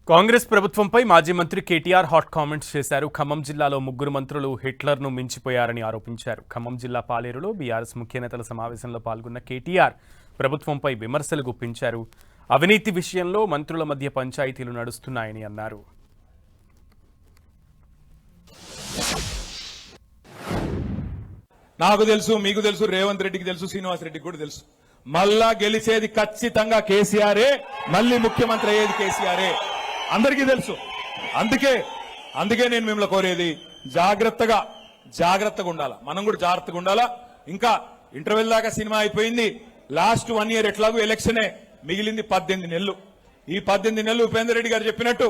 కాంగ్రెస్ ప్రభుత్వంపై మాజీ మంత్రి కేటీఆర్ హాట్ కామెంట్స్ చేశారు. ఖమ్మం జిల్లాలో ముగ్గురు మంత్రులు హిట్లర్ను మించిపోయారని ఆరోపించారు. ఖమ్మం జిల్లా పాలేరులో బీఆర్ఎస్ ముఖ్య నేతల సమావేశంలో పాల్గొన్న కేటీఆర్ ప్రభుత్వంపై విమర్శలు గుప్పించారు. అవినీతి విషయంలో మంత్రుల మధ్య పంచాయతీలు నడుస్తున్నాయని అన్నారు. నాకు తెలుసు, మీకు తెలుసు, రేవంత్ రెడ్డికి తెలుసు, శ్రీనివాస్ రెడ్డికి కూడా తెలుసు. మళ్ళా గెలిచేది ఖచ్చితంగా కేసీఆరే, మళ్ళీ ముఖ్యమంత్రి అయ్యేది కేసీఆరే, అందరికీ తెలుసు. అందుకే నేను మిమ్మల్ని కోరేది జాగ్రత్తగా ఉండాలా. మనం కూడా జాగ్రత్తగా ఉండాలా. ఇంకా ఇంటర్వెల్ దాకా సినిమా అయిపోయింది. లాస్ట్ 1 year ఎట్లాగూ ఎలక్షనే మిగిలింది 18 నెలలు. ఈ 18 నెలలు ఉపేందర్ రెడ్డి గారు చెప్పినట్టు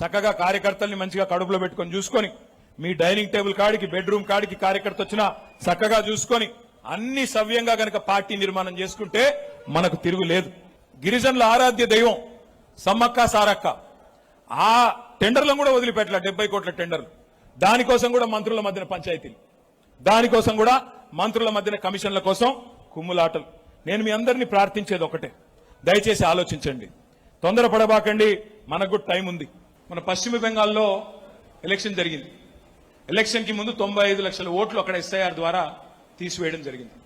చక్కగా కార్యకర్తల్ని మంచిగా కడుపులో పెట్టుకొని చూసుకొని, మీ డైనింగ్ టేబుల్ కాడికి, బెడ్రూమ్ కాడికి కార్యకర్త వచ్చినా చక్కగా చూసుకొని అన్ని సవ్యంగా గనక పార్టీ నిర్మాణం చేసుకుంటే మనకు తిరుగులేదు. గిరిజనుల ఆరాధ్య దైవం సమ్మక్క సారక్క ఆ టెండర్లను కూడా వదిలిపెట్టలే. 70 కోట్ల టెండర్లు. దానికోసం కూడా మంత్రుల మధ్యన పంచాయతీలు, దానికోసం కూడా మంత్రుల మధ్యన కమిషన్ల కోసం కుమ్ములాటలు. నేను మీ అందరినీ ప్రార్థించేది ఒకటే, దయచేసి ఆలోచించండి, తొందరపడబాకండి. మనకు కూడా టైం ఉంది. మన పశ్చిమ బెంగాల్లో ఎలక్షన్ జరిగింది. ఎలక్షన్ కి ముందు 95 లక్షల ఓట్లు అక్కడ ఎస్ఐఆర్ ద్వారా తీసివేయడం జరిగింది.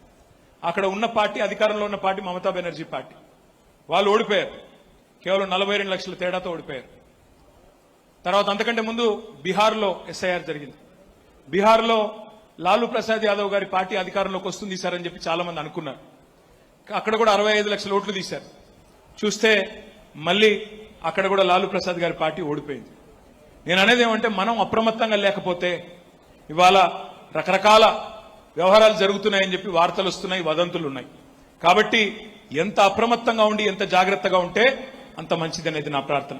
అక్కడ ఉన్న పార్టీ, అధికారంలో ఉన్న పార్టీ మమతా బెనర్జీ పార్టీ. వాళ్ళు ఓడిపోయారు. కేవలం 42 లక్షల తేడాతో ఓడిపోయారు. తర్వాత అంతకంటే ముందు బీహార్లో ఎస్ఐఆర్ జరిగింది. బీహార్లో లాలూ ప్రసాద్ యాదవ్ గారి పార్టీ అధికారంలోకి వస్తుంది సార్ అని చెప్పి చాలా మంది అనుకున్నారు. అక్కడ కూడా 65 లక్షల ఓట్లు తీశారు. చూస్తే మళ్ళీ అక్కడ కూడా లాలూ ప్రసాద్ గారి పార్టీ ఓడిపోయింది. నేను అనేది ఏమంటే, మనం అప్రమత్తంగా లేకపోతే ఇవాళ రకరకాల వ్యవహారాలు జరుగుతున్నాయని చెప్పి వార్తలు వస్తున్నాయి, వదంతులు ఉన్నాయి. కాబట్టి ఎంత అప్రమత్తంగా ఉండి ఎంత జాగ్రత్తగా ఉంటే అంత మంచిదనేది నా ప్రార్థన.